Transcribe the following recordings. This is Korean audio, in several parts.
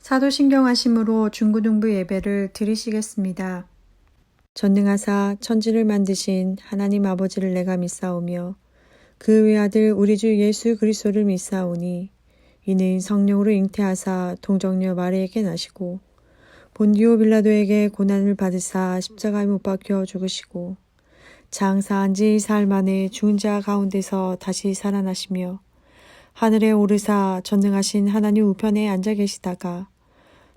사도신경하심으로 중고등부 예배를 드리시겠습니다. 전능하사 천지를 만드신 하나님 아버지를 내가 믿사오며 그 외아들 우리 주 예수 그리스도를 믿사오니 이는 성령으로 잉태하사 동정녀 마리에게 나시고 본디오 빌라도에게 고난을 받으사 십자가에 못 박혀 죽으시고 장사한 지 사흘 만에 죽은 자 가운데서 다시 살아나시며 하늘에 오르사 전능하신 하나님 우편에 앉아 계시다가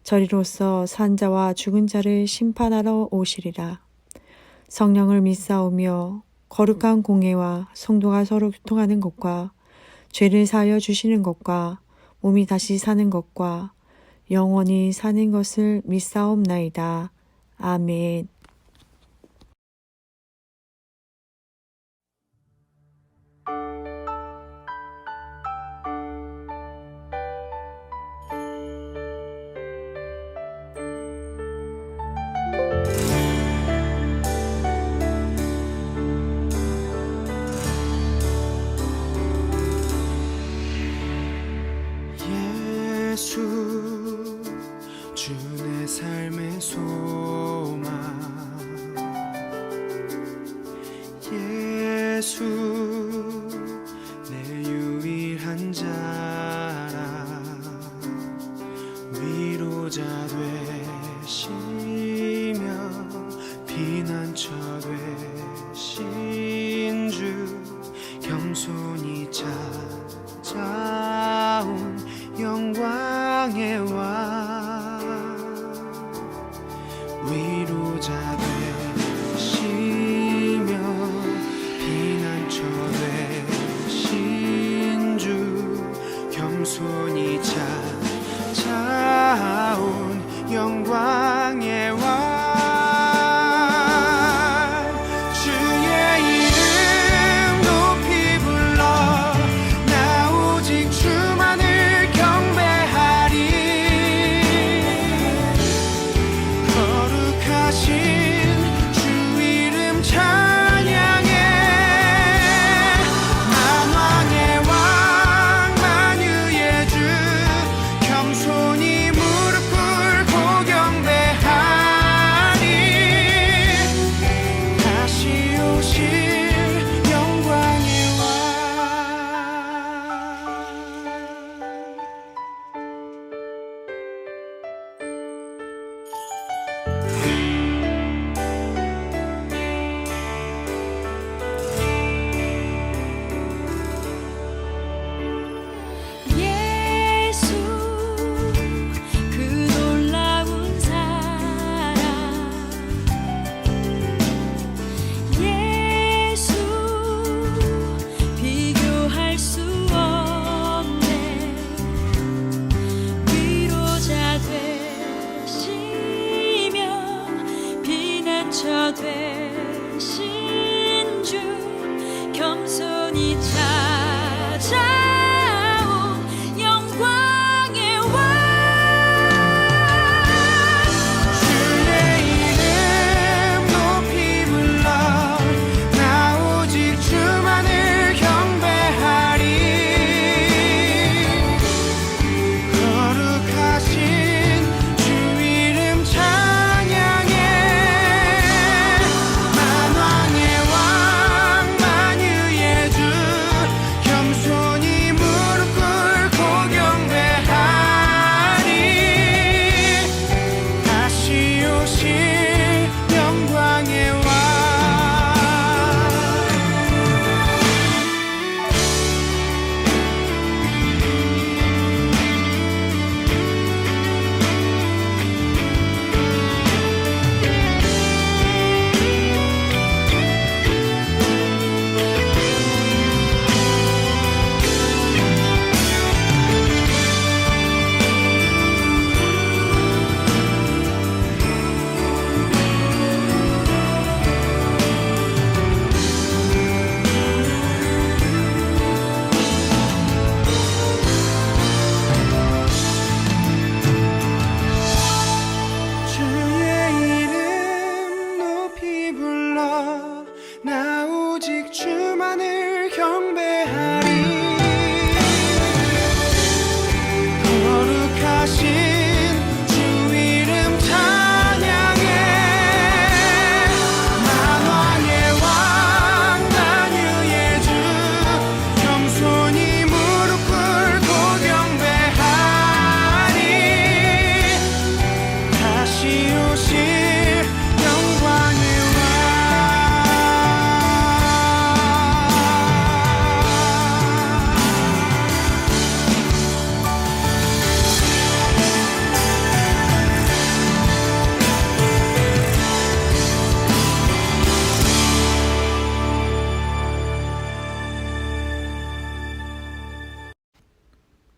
저리로서 산 자와 죽은 자를 심판하러 오시리라. 성령을 믿사오며 거룩한 공회와 성도가 서로 교통하는 것과 죄를 사하여 주시는 것과 몸이 다시 사는 것과 영원히 사는 것을 믿사옵나이다. 아멘. 예수 주 내 삶의 소망 예수 내 유일한 자라 위로자 되시며 피난처 되신 주 겸손히 찾아온 영광의 왕 위로자 되시며 피난처 되신 주 겸손히 찾아온 영광의 왕 되신 주 겸손히 찾아온 영광의 왕 주의 이름 높이 불러 나 오직 주만을 경배하리 거룩하신 주 이름 찬양해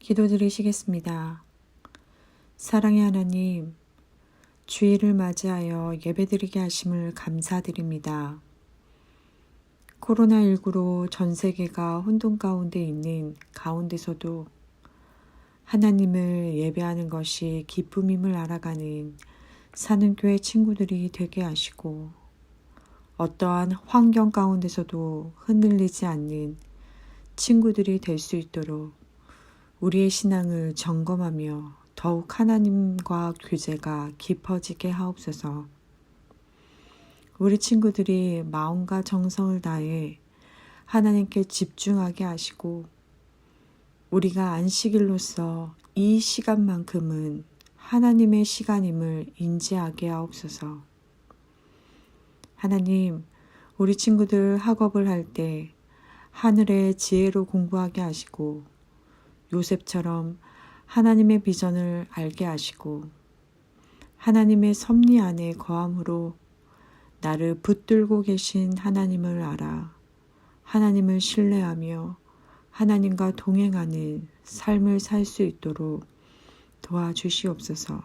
기도드리시겠습니다. 사랑의 하나님, 주일을 맞이하여 예배드리게 하심을 감사드립니다. 코로나19로 전 세계가 혼돈 가운데 있는 가운데서도 하나님을 예배하는 것이 기쁨임을 알아가는 사는교회 친구들이 되게 하시고, 어떠한 환경 가운데서도 흔들리지 않는 친구들이 될 수 있도록 우리의 신앙을 점검하며 더욱 하나님과 교제가 깊어지게 하옵소서. 우리 친구들이 마음과 정성을 다해 하나님께 집중하게 하시고, 우리가 안식일로서 이 시간만큼은 하나님의 시간임을 인지하게 하옵소서. 하나님, 우리 친구들 학업을 할 때 하늘의 지혜로 공부하게 하시고, 요셉처럼 하나님의 비전을 알게 하시고, 하나님의 섭리 안에 거함으로 나를 붙들고 계신 하나님을 알아 하나님을 신뢰하며 하나님과 동행하는 삶을 살 수 있도록 도와주시옵소서.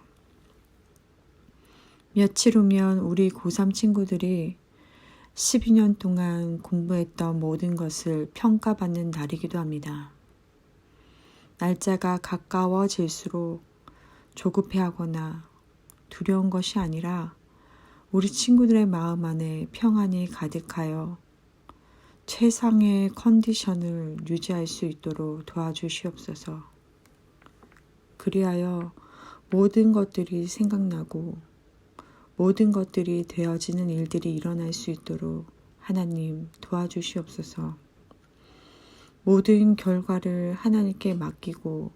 며칠 후면 우리 고3 친구들이 12년 동안 공부했던 모든 것을 평가받는 날이기도 합니다. 날짜가 가까워질수록 조급해하거나 두려운 것이 아니라 우리 친구들의 마음 안에 평안이 가득하여 최상의 컨디션을 유지할 수 있도록 도와주시옵소서. 그리하여 모든 것들이 생각나고 모든 것들이 되어지는 일들이 일어날 수 있도록 하나님 도와주시옵소서. 모든 결과를 하나님께 맡기고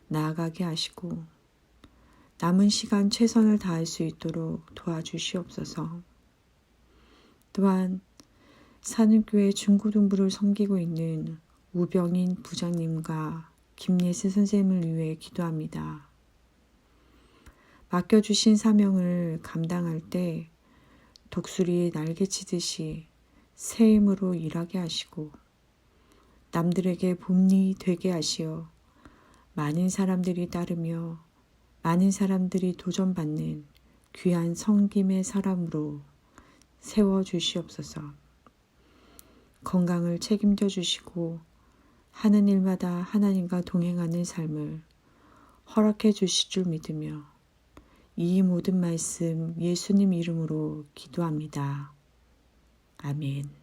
나아가게 하시고 남은 시간 최선을 다할 수 있도록 도와주시옵소서. 또한 사는교회 중고등부를 섬기고 있는 우병인 부장님과 김예슬 선생님을 위해 기도합니다. 맡겨주신 사명을 감당할 때 독수리 날개치듯이 새 힘으로 일하게 하시고 남들에게 봄이 되게 하시어 많은 사람들이 따르며 많은 사람들이 도전받는 귀한 섬김의 사람으로 세워주시옵소서. 건강을 책임져 주시고 하는 일마다 하나님과 동행하는 삶을 허락해 주실 줄 믿으며 이 모든 말씀 예수님 이름으로 기도합니다. 아멘.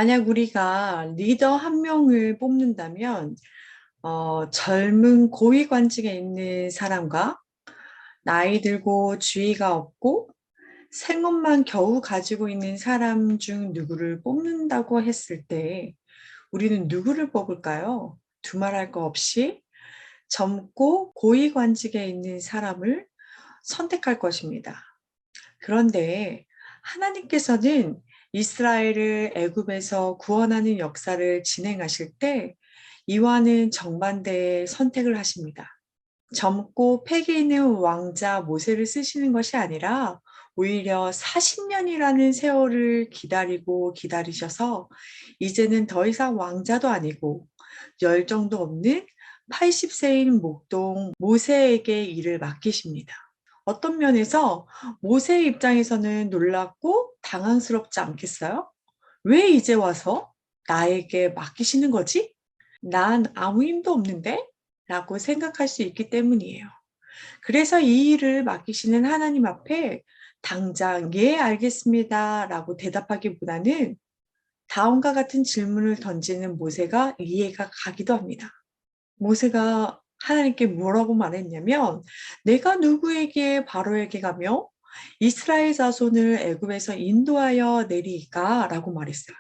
만약 우리가 리더 한 명을 뽑는다면, 젊은 고위관직에 있는 사람과 나이 들고 주의가 없고 생업만 겨우 가지고 있는 사람 중 누구를 뽑는다고 했을 때 우리는 누구를 뽑을까요? 두말할 거 없이 젊고 고위관직에 있는 사람을 선택할 것입니다. 그런데 하나님께서는 이스라엘을 애굽에서 구원하는 역사를 진행하실 때 이와는 정반대의 선택을 하십니다. 젊고 패기 있는 왕자 모세를 쓰시는 것이 아니라 오히려 40년이라는 세월을 기다리고 기다리셔서 이제는 더 이상 왕자도 아니고 열정도 없는 80세인 목동 모세에게 일을 맡기십니다. 어떤 면에서 모세의 입장에서는 놀랍고 당황스럽지 않겠어요? 왜 이제 와서 나에게 맡기시는 거지? 난 아무 힘도 없는데? 라고 생각할 수 있기 때문이에요. 그래서 이 일을 맡기시는 하나님 앞에 당장 예, 알겠습니다 라고 대답하기보다는 다음과 같은 질문을 던지는 모세가 이해가 가기도 합니다. 모세가 하나님께 뭐라고 말했냐면 내가 누구에게 바로에게 가며 이스라엘 자손을 애굽에서 인도하여 내리까? 라고 말했어요.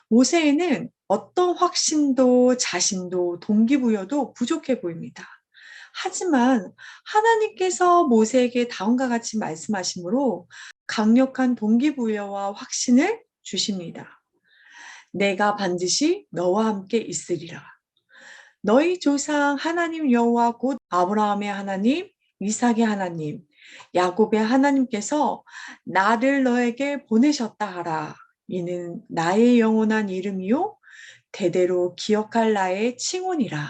모세에는 어떤 확신도 자신도 동기부여도 부족해 보입니다. 하지만 하나님께서 모세에게 다음과 같이 말씀하시므로 강력한 동기부여와 확신을 주십니다. 내가 반드시 너와 함께 있으리라. 너희 조상 하나님 여호와 곧 아브라함의 하나님, 이삭의 하나님, 야곱의 하나님께서 나를 너에게 보내셨다 하라. 이는 나의 영원한 이름이요 대대로 기억할 나의 칭혼이라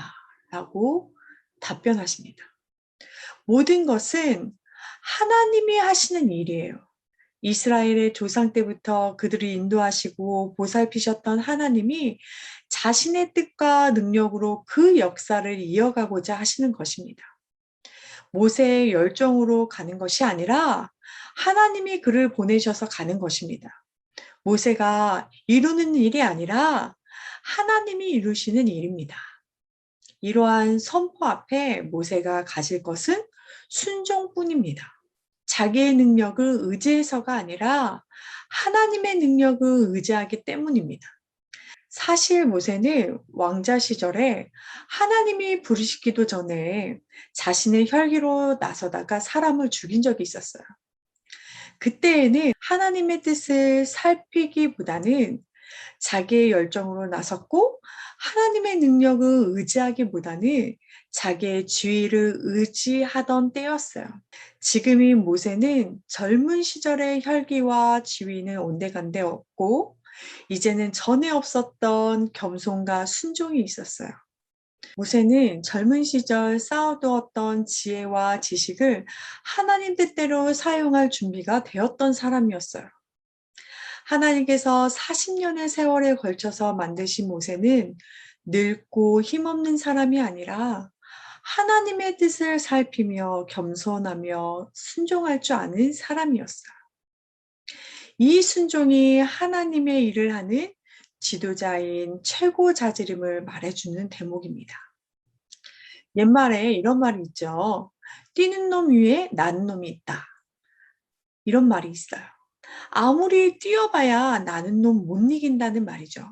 라고 답변하십니다. 모든 것은 하나님이 하시는 일이에요. 이스라엘의 조상 때부터 그들을 인도하시고 보살피셨던 하나님이 자신의 뜻과 능력으로 그 역사를 이어가고자 하시는 것입니다. 모세의 열정으로 가는 것이 아니라 하나님이 그를 보내셔서 가는 것입니다. 모세가 이루는 일이 아니라 하나님이 이루시는 일입니다. 이러한 선포 앞에 모세가 가질 것은 순종뿐입니다. 자기의 능력을 의지해서가 아니라 하나님의 능력을 의지하기 때문입니다. 사실 모세는 왕자 시절에 하나님이 부르시기도 전에 자신의 혈기로 나서다가 사람을 죽인 적이 있었어요. 그때에는 하나님의 뜻을 살피기보다는 자기의 열정으로 나섰고 하나님의 능력을 의지하기보다는 자기의 지위를 의지하던 때였어요. 지금의 모세는 젊은 시절의 혈기와 지위는 온데간데 없고 이제는 전에 없었던 겸손과 순종이 있었어요. 모세는 젊은 시절 쌓아두었던 지혜와 지식을 하나님 뜻대로 사용할 준비가 되었던 사람이었어요. 하나님께서 40년의 세월에 걸쳐서 만드신 모세는 늙고 힘없는 사람이 아니라 하나님의 뜻을 살피며 겸손하며 순종할 줄 아는 사람이었어요. 이 순종이 하나님의 일을 하는 지도자인 최고 자질임을 말해주는 대목입니다. 옛말에 이런 말이 있죠. 뛰는 놈 위에 나는 놈이 있다. 이런 말이 있어요. 아무리 뛰어봐야 나는 놈 못 이긴다는 말이죠.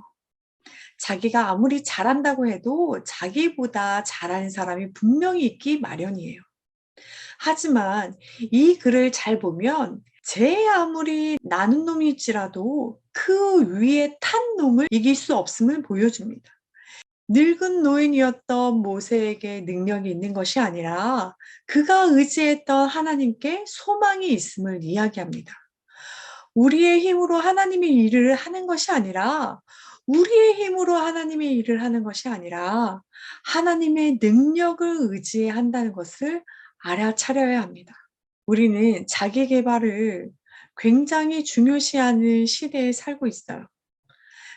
자기가 아무리 잘한다고 해도 자기보다 잘하는 사람이 분명히 있기 마련이에요. 하지만 이 글을 잘 보면 제 아무리 나는 놈이 있지라도 그 위에 탄 놈을 이길 수 없음을 보여줍니다. 늙은 노인이었던 모세에게 능력이 있는 것이 아니라 그가 의지했던 하나님께 소망이 있음을 이야기합니다. 우리의 힘으로 하나님의 일을 하는 것이 아니라 우리의 힘으로 하나님의 일을 하는 것이 아니라 하나님의 능력을 의지해야 한다는 것을 알아차려야 합니다. 우리는 자기 개발을 굉장히 중요시하는 시대에 살고 있어요.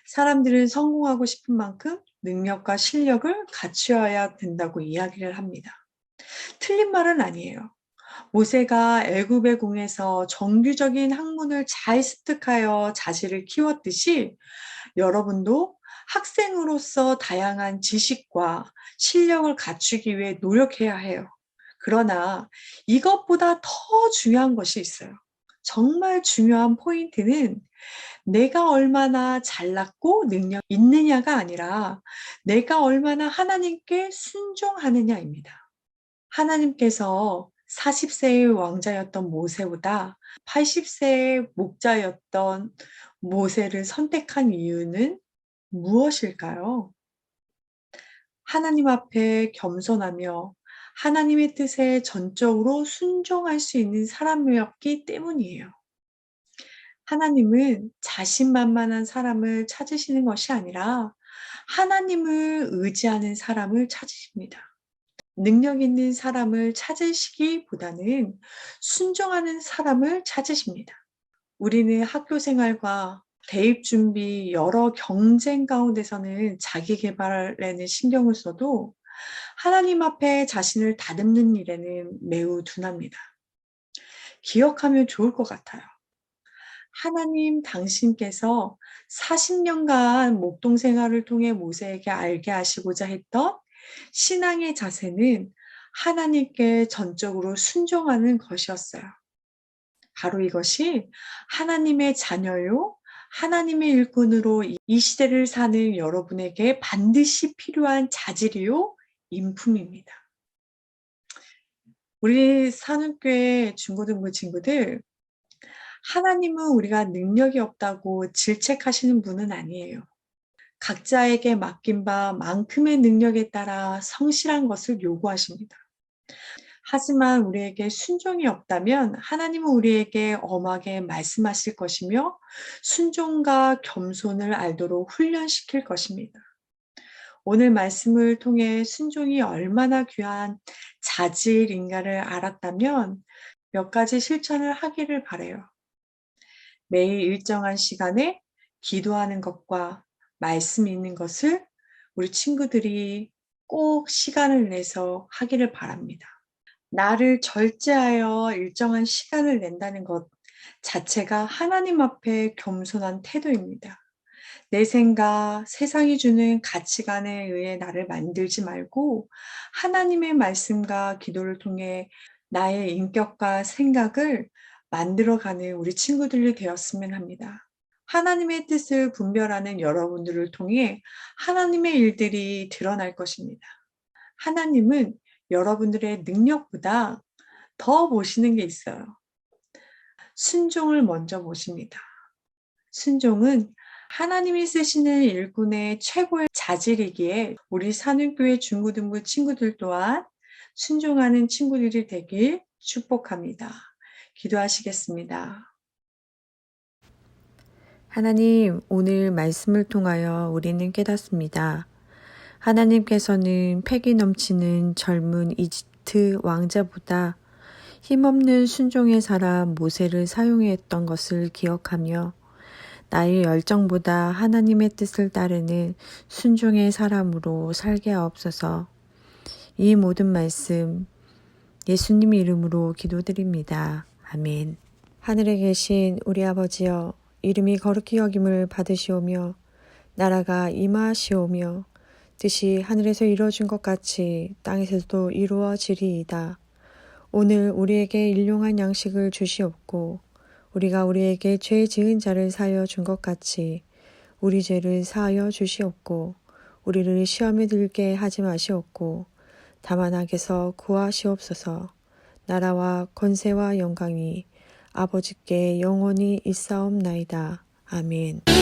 사람들은 성공하고 싶은 만큼 능력과 실력을 갖추어야 된다고 이야기를 합니다. 틀린 말은 아니에요. 모세가 애굽의 궁에서 정규적인 학문을 잘 습득하여 자질을 키웠듯이 여러분도 학생으로서 다양한 지식과 실력을 갖추기 위해 노력해야 해요. 그러나 이것보다 더 중요한 것이 있어요. 정말 중요한 포인트는 내가 얼마나 잘났고 능력 있느냐가 아니라 내가 얼마나 하나님께 순종하느냐입니다. 하나님께서 40세의 왕자였던 모세보다 80세의 목자였던 모세를 선택한 이유는 무엇일까요? 하나님 앞에 겸손하며 하나님의 뜻에 전적으로 순종할 수 있는 사람이었기 때문이에요. 하나님은 자신만만한 사람을 찾으시는 것이 아니라 하나님을 의지하는 사람을 찾으십니다. 능력 있는 사람을 찾으시기보다는 순종하는 사람을 찾으십니다. 우리는 학교 생활과 대입 준비 여러 경쟁 가운데서는 자기 개발에는 신경을 써도 하나님 앞에 자신을 다듬는 일에는 매우 둔합니다. 기억하면 좋을 것 같아요. 하나님 당신께서 40년간 목동 생활을 통해 모세에게 알게 하시고자 했던 신앙의 자세는 하나님께 전적으로 순종하는 것이었어요. 바로 이것이 하나님의 자녀요, 하나님의 일꾼으로 이 시대를 사는 여러분에게 반드시 필요한 자질이요, 인품입니다. 우리 산업교회 중고등부 친구들, 하나님은 우리가 능력이 없다고 질책하시는 분은 아니에요. 각자에게 맡긴 바만큼의 능력에 따라 성실한 것을 요구하십니다. 하지만 우리에게 순종이 없다면 하나님은 우리에게 엄하게 말씀하실 것이며 순종과 겸손을 알도록 훈련시킬 것입니다. 오늘 말씀을 통해 순종이 얼마나 귀한 자질인가를 알았다면 몇 가지 실천을 하기를 바라요. 매일 일정한 시간에 기도하는 것과 말씀 읽는 것을 우리 친구들이 꼭 시간을 내서 하기를 바랍니다. 나를 절제하여 일정한 시간을 낸다는 것 자체가 하나님 앞에 겸손한 태도입니다. 내 생각, 세상이 주는 가치관에 의해 나를 만들지 말고 하나님의 말씀과 기도를 통해 나의 인격과 생각을 만들어가는 우리 친구들이 되었으면 합니다. 하나님의 뜻을 분별하는 여러분들을 통해 하나님의 일들이 드러날 것입니다. 하나님은 여러분들의 능력보다 더 보시는 게 있어요. 순종을 먼저 보십니다. 순종은 하나님이 쓰시는 일꾼의 최고의 자질이기에 우리 산울교회 중고등부 친구들 또한 순종하는 친구들이 되길 축복합니다. 기도하시겠습니다. 하나님, 오늘 말씀을 통하여 우리는 깨닫습니다. 하나님께서는 패기 넘치는 젊은 이집트 왕자보다 힘없는 순종의 사람 모세를 사용했던 것을 기억하며 나의 열정보다 하나님의 뜻을 따르는 순종의 사람으로 살게 하옵소서. 이 모든 말씀 예수님 이름으로 기도드립니다. 아멘. 하늘에 계신 우리 아버지여, 이름이 거룩히 여김을 받으시오며 나라가 임하시오며 뜻이 하늘에서 이루어진 것 같이 땅에서도 이루어지리이다. 오늘 우리에게 일용할 양식을 주시옵고 우리가 우리에게 죄 지은 자를 사하여 준 것 같이 우리 죄를 사하여 주시옵고 우리를 시험에 들게 하지 마시옵고 다만 악에서 구하시옵소서. 나라와 권세와 영광이 아버지께 영원히 있사옵나이다. 아멘.